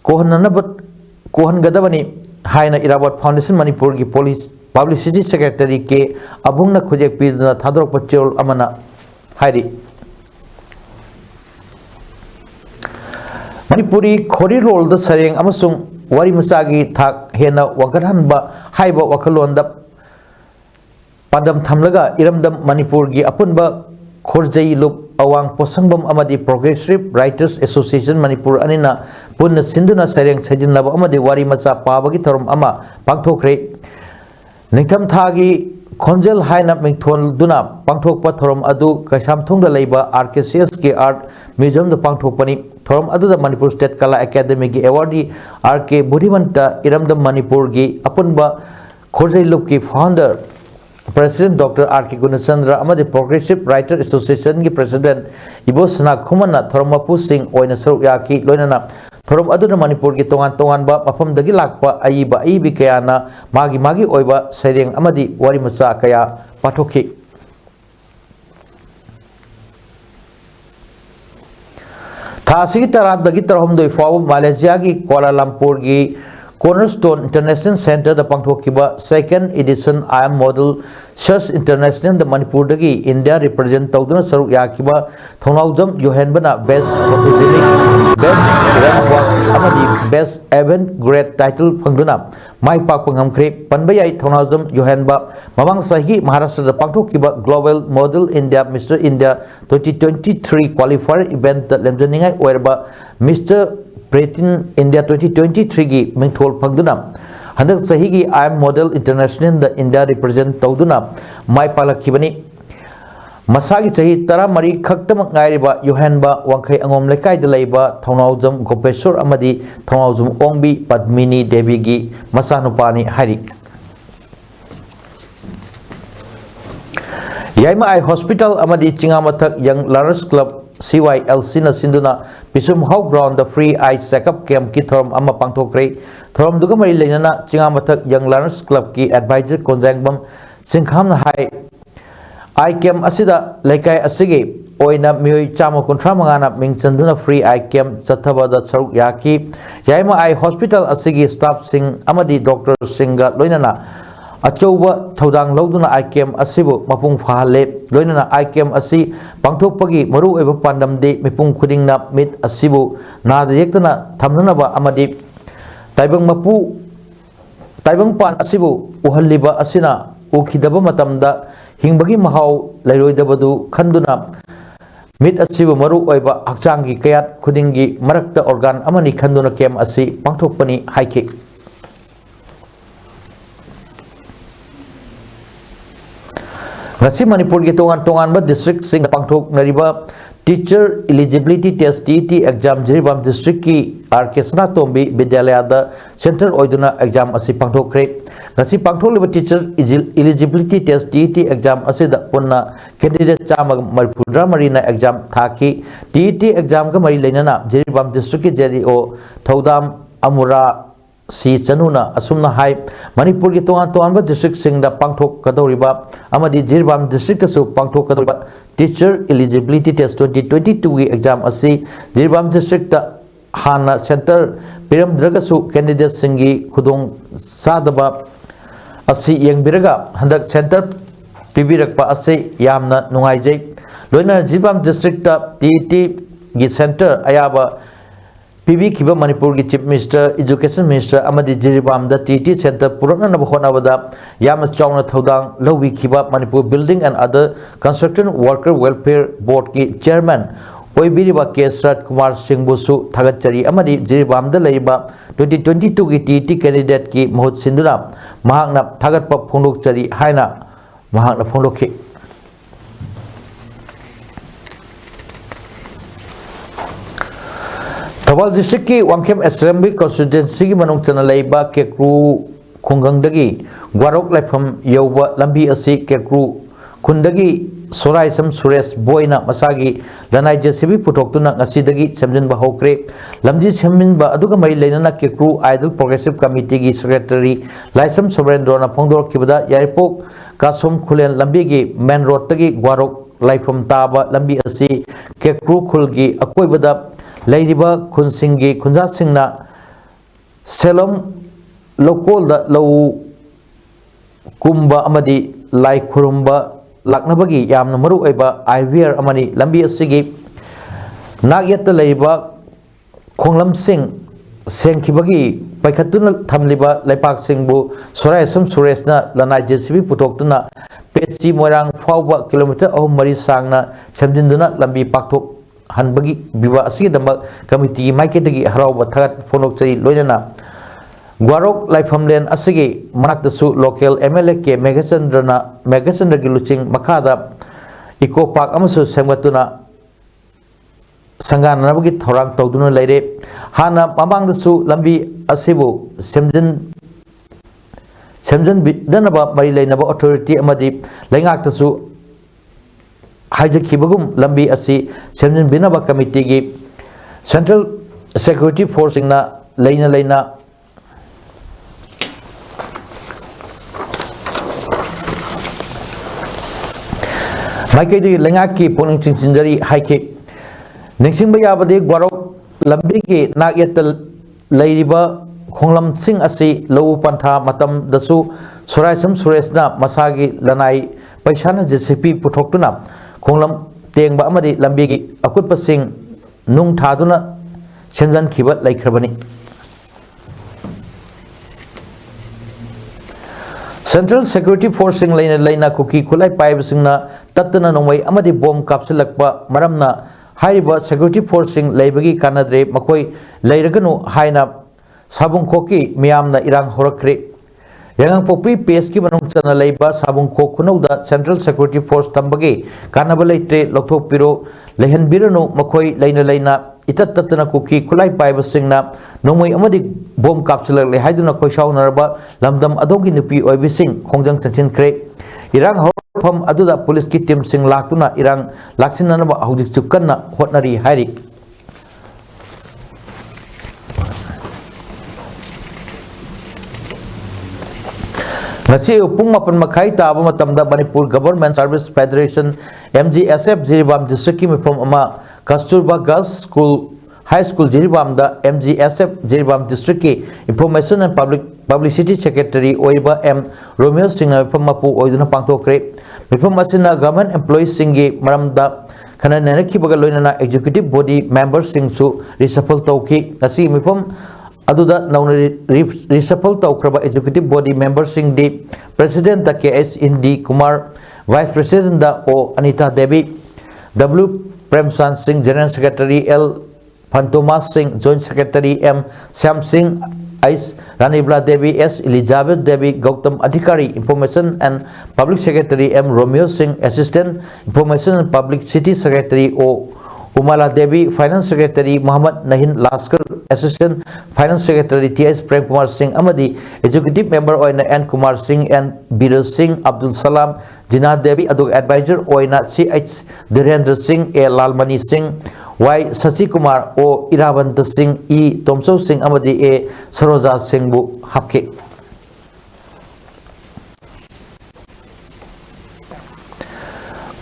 Kohananabat Kohan Gadabani Haina Irabat Foundation Manipur Gi Police Publicity Secretary ke Abungna Khojek Piduna Thadrok Pachol Amana Hairi Manipuri Khori Roll the Sareng Amasung Wari Masagi Thak Hena Wakarhanba Haiba Wakalonda Padam Thamlaga, Iramdam Manipur gi Apunba Khorjai Lup Awang Posangbam Amadi Progressive Writers Association Manipur Anina Punna Sinduna Sareng Sajin Laba Amadi Wari Macha Pabagi Thorum Ama Pangthokre Ningtham Thagi Khonjel Haina Mingthon Duna Pangthokpa Thorum Adu Kaisam Thongda Leiba RKCS ki Art Museum da Pangthokpani Thorum Adu da Manipur State Kala Academy gi awardee RK Budhimanta Iramdam Manipur gi Apunba Khorjai Lup ki founder President Dr. R.K. Gunachandra Amadi Progressive Writer Association ki President Ibo Sana Khumana Thoromapu Singh Oina Saruk Yaki Loinana Thorum Aduna Manipur ki tongan ba mafam dagi lakpa aiba aibi kayana magi oiba sereng amadi wari macha kaya pathoki Thasi tara dagi tarhom doi faw Malaysia ki Kuala Lumpur ki Cornerstone International Center the Pangthokiba second edition I am model Search International the Manipur dagi India represent Tauduna Saruk Yakiba Thongaujam Yohanbana Best Photogenic Best Ramwalk Amadi Best Event Great Title Pangduna Mai Pak Pangamkre Panbayai Thongaujam Yohanba Mamang Sahi Maharashtra the Pangthokiba Global Model India Mr. India 2023 qualifier event the Lemjaningai Werba Mr. Pretin India 2023 gi Mingthol Pangduna Handak Sahi gi I am Model International the India represent Tauduna Mai Palakibani Masagi Sahi Tara Mari Khaktamak Ngairiba Yohanba Wangkai Angom Lekai de Leiba Thongaujam Gopeshwar Amadi Thongaujam Ongbi Padmini Devi gi Masanupani Hari Yaima I Hospital Amadi Chingamathak Young Learners Club CYLC na sinduna Pisum How Ground the Free Eye Checkup Camp ki thorum ama pangthokre thorum duga mari leinana Chingamathak Young Learners Club ki advisor Konjangbam Singkham na hai Eye Camp asida laikai asigi oina mioi chama kontra mangana mingchanduna Free Eye Camp chatthaba da saruk yaki yaima Eye Hospital asigi staff sing amadi doctor singa loinana Achouba Thodang Loduna Ikem Asibu Mapung Fahale Loinana Ikem Asi Pangthokpagi Maru Eba Pandam de Mipung Khudingna Mit Asibu Nada Yektana Thamnanaba Amadi Taibang Mapu Taibang Pan Asibu Uhalliba Asina Ukhidaba Matamda Hingbagi Mahau Lairoidabadu Khanduna Mit Asibu Maru Eba Hakchangi Kayat Khudingi Marakta Organ Amani Khanduna Kem Asi Pangthokpani Haiki Ngasi Manipur ki tongan ba district sing pangthok nariba teacher eligibility test TET exam Jiribam district ki RK Sanatombi Vidyalaya da center oiduna exam asi pangthokre ngasi pangthok liba teacher eligibility test TET exam asi da punna candidate chama marpudra marina exam thaki TET exam ka mari leinana Jiribam district ki JDO Thodam Amura Si Chanuna Asumna Hai Manipur ki tongan ba district sing da pangthok kadoriba amadi Jiribam district su pangthok kadoriba teacher eligibility test 2022 ki exam asi Jiribam district da hana center piram dragasu candidate singi khudong sadaba asi yengbiraga handak center pibirakpa asi yamna nungaijai loina Jiribam district da TET gi center ayaba PB Kiba Manipur ki Chief Minister Education Minister Amadi Jiribam da TET Center Purana Nabahona Bada Yam Chawna Thodang Lowi Kiba Manipur Building and Other Construction Worker Welfare Board ki Chairman Oibiriba Kesrat Kumar Singh Busu Thagachari Amadi Jiribam da Leiba 2022 ki TET candidate ki Mahut Sinduna Mahakna Thagatpa Phondok Chari Haina Mahakna Phondokhi Thawal district ki Wangkhem Assembly constituency ki manung chana leiba Kekru Khungangdagi Gwarok Laifam Yoba Lambi asi Kekru Khundagi Sorai Sam Suresh Boina Masagi Lanai JCB Putoktuna Ngasidagi Semjinba Hokre Lamji Semjinba aduga mari leinana Kekru Idol Progressive Committee ki Secretary Laisam Sobrendrona Phongdor Kibada Yaipok Kasom Khulen Lambi ki Main Road tagi Gwarok Laifam Taba Lambi asi Kekru Khulgi Akoibada Lairiba Khunsingi Khunja Singna Selom Lokol da Lau Kumba Amadi Lai Kurumba Laknabagi Yamna Maru Eba IVR Amani Lambi Asigi Nagyata Laiba Khonglam Singh Sengkibagi Paikatuna Tamliba Laipak Singbu Sorai Sam Suresna Lanai JCB Putoktuna पेची Morang फाउबा kilometre 3 सांगना सेमजिंदुना लंबी पाकथोक हनबगी बिवा असिगदमक committee माइकेदगी हराउबा थागत फोनोकचै लोइना ग्वारोक लाइफमलेन असिगे मनाक्तसु local MLA के मेघचंद्र की लुचिंग मखादा eco park अमसु सेमगतुना संगानबगी थौरांग तौदुना लेरे हाना ममांगदसु लंबी असिबु सेमजन बिदनबा मरी लेनबा authority अमदी लेंगाक्तसु हाइजखिबगुम लंबी असि सेमजन बिनबा committee की सेंट्रल सिक्योरिटी फोर्सिंगना लेना माइकेदी लेंगा की पुनिंग चिंचिंजरी हाइके निंगसिंग याबदे ग्वारोक लंबी के नागयत लैरिबा खोंगलम सिंह असि लौ पंथा मतम दसु सुराइसम सुरेशना मसागी लनाई पैसाना जेसीपी पुथोक्तुना खोंगलम तेंगबा अमदी लंबी की अकुटप सिंह नुंग थादुना सेमजन खिबत लैखरबनी सेंट्रल सिक्योरिटी फोर्सिंग लेना कुकी खुलाई पाइबसिंगना तत्तना नोंमै अमदी बोम कापसिलक्पा मरमना हाइरिबा सिक्योरिटी फोर्सिंग लेबगी कानद्रे मखोई लेरगनु हाइना साबुंखोकी मियामना इरांग होरक्रे यांगपोपी पेस की मनुंग चना लेबा साबुंखो खुनौदा सेंट्रल सिक्योरिटी फोर्स तंबगे कानबा लेत्रे लौथोपिरो लेहनबिरनु मखोई लेना इतत तत्तना कुकी खुलाई पाइबसिंगना नोंमै अमदी बोम कापसिलक्ले हाइदुना खोइसाउनरबा लमदम अदोगी नुपी ओइबिसिंग खोंजंग चचिनख्रे इरांग हौफम अदुदा पुलिस की टीम सिंग लाक्तुना इरांग लाक्सिननबा हौजिक चुकन्ना होटनरी हाइरि पुंग मपन मखाई ताब Manipur government service federation MGSF Jiribam district की मिफम Kasturba girls school high school Jiribam MGSF Jiribam district की information and publicity secretary M Romeo Singh मिफम मपू ओइदुना पांगथोक्रे मिफम असिना गवर्नमेंट एम्प्लॉयीज सिंह मरमदा खना नेनखिबगा लोइना एग्जीक्यूटिव बॉडी मेंबर सिंह रिसफल तौकी असी मिफम अदुदा नौन रिसफल तौख्रबा एग्जीक्यूटिव बॉडी मेंबर सिंह दी प्रेसिडेंट द KS Indi Kumar vice president द O Anita Devi W Premchand Singh general secretary L Phantomas Singh joint secretary M Shyam Singh Ice Ranibala Devi S Elizabeth Devi Gautam Adhikari information and public secretary M Romeo Singh assistant information and publicity secretary O Umala Devi finance secretary Mohammad Nahin Laskar assistant finance secretary TS Prem Kumar Singh अमदी executive member ओइना N Kumar Singh N Biral Singh Abdul Salam Jina Devi अदुग adviser ओइना CH Dhirendra Singh A Lalmani Singh Y Shashi Kumar O Iravant Singh E Tomsou Singh अमदी A Saroja Singh बु हापके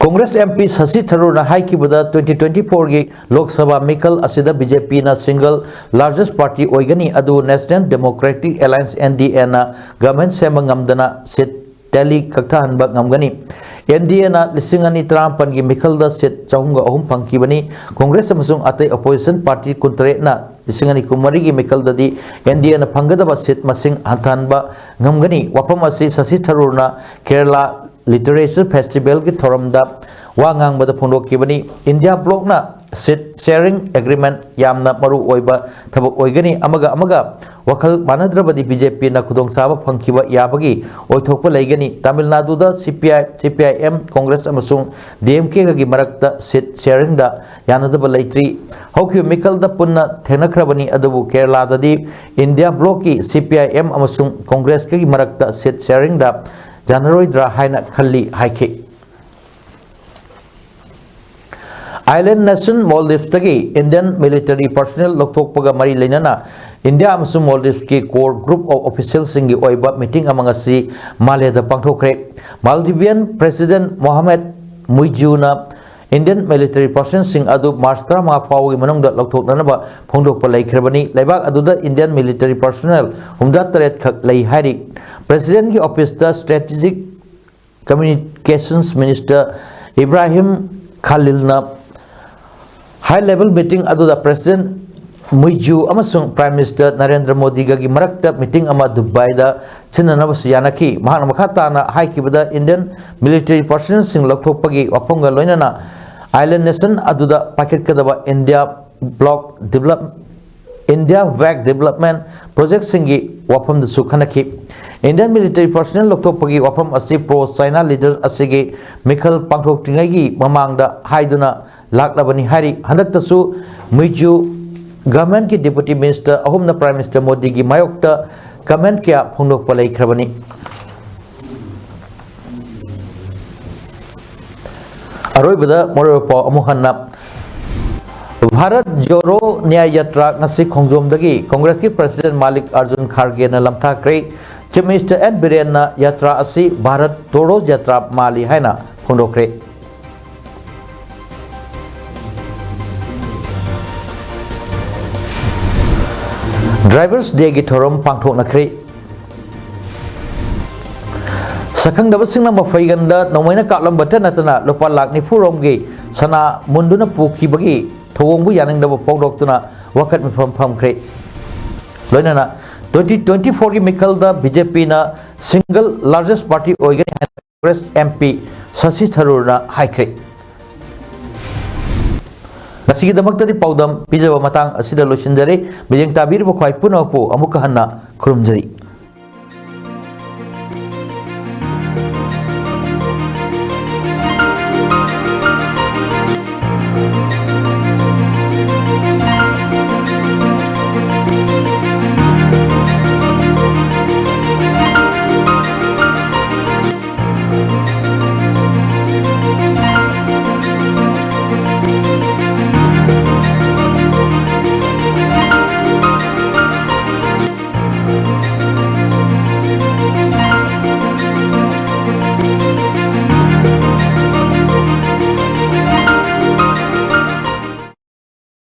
Congress MP Shashi Tharoor हाई की 2024 की लोकसभा मिकल असिदा बीजेपी ना सिंगल लार्जेस्ट पार्टी ओइगनी अदु नेशनल डेमोक्रेटिक अलायंस NDA ना गवर्नमेंट सेमंगमदना सीट टैली कक्था हनबा ngमगनी NDA ना 2053 की मिकल दा सीट 403 फंकीबनी कांग्रेस अमसुंग अतै अपोजिशन पार्टी 19 ना 2019 की मिकल ददी NDA ना फंगदबा सीट मसिंग हंथानबा ngमगनी वफम असि शशि थरूर ना केरला लिटरेचर फेस्टिवल की थोरमदा वांगांगबदा फोंदोखिबनी इंडिया ब्लॉक ना सीट शेयरिंग एग्रीमेंट यामना मरु ओइबा थबक ओइगनी अमगा वखल मानद्रबदी बीजेपी ना खुदोंसाबा फंखिबा याबगी ओइथोकपा लेगनी तमिलनाडु दा CPIM कांग्रेस अमसुंग DMK गी मरक्ता सीट शेयरिंग दा यानदबा लेत्री हौखि मिकल दा पुन्ना थेनखरबनी अदबु केरला ददी इंडिया ब्लॉक की CPIM अमसुंग कांग्रेस की मरक्ता सीट शेयरिंग दा जानरोइद्रा हाइना खल्ली हाइके आइलैंड नेशन मालदीव्स तगी इंडियन मिलिटरी पर्सनल लौथोकपगा मरी लेना इंडिया अमसुंग मालदीव्स की कोर ग्रुप ऑफ ऑफिशियल्स सिंगी ओइबा मीटिंग अमंगसी मालेदा पांगथोखरे मालदीवियन प्रेसिडेंट मोहम्मद मुइजुना इंडियन मिलिटरी पर्सन सिंह अदु मार्च 15 फाउगी मनोंगदा लौथोकनबा फोंदोकपा लेखरबनी लेबाक अदुदा इंडियन मिलिटरी पर्सनल 103 खक लई हारि प्रेसिडेंट की ऑफिस द स्ट्रेटेजिक कम्युनिकेशंस मिनिस्टर इब्राहिम खालिलना हाई लेवल मीटिंग अदुदा president Muiju amasung Prime Minister Narendra Modi gagi marakta meeting ama Dubai da sinanaba suyanaki mahana makata na haikibada Indian military personnel sing lokthokpagi waphomga loinana island nation aduda paket kadaba India VAC development project singi wafam da sukhanaki Indian military personnel lokthokpagi wafam asi pro China leader asigi Mikhal Pangthok tingai mamangda haiduna laklabani hari handaktasu Muiju Government की Deputy Minister ahumna Prime Minister Modi की मायोक्ता comment क्या फुंडोक पलाई खरबनी अरोई बदा मोरपो अमुहन्ना भारत जोड़ो न्याय यात्रा ngasi khongjomdagi Congress की president मालिक अर्जुन खारगे ना लमथाख्रे चीफ मिनिस्टर एन बिरेन ना यात्रा asi भारत जोड़ो यात्रा माली हाइना फुंडोक्रे Drivers Day की थोरम पांगथोक नखरे सखंग दबसिंगना मफैगंदा नोमैना कालम बटन नतना लोपा लाख निफुरोमगी सना मुंडुना पुखिबगी थोंगबु यानंगदब फोंदोक्तुना वखत मिफम फमख्रे लोइनाना 2024 की मिखलदा बीजेपी ना सिंगल लार्जेस्ट पार्टी ओइगनि कांग्रेस एमपी शशि थरूरना हाइख्रे Nasigidamagtadi paudam pijaba matang asida losinjari bijeng tabir bo khwai punawpo amuka hanna khurumjari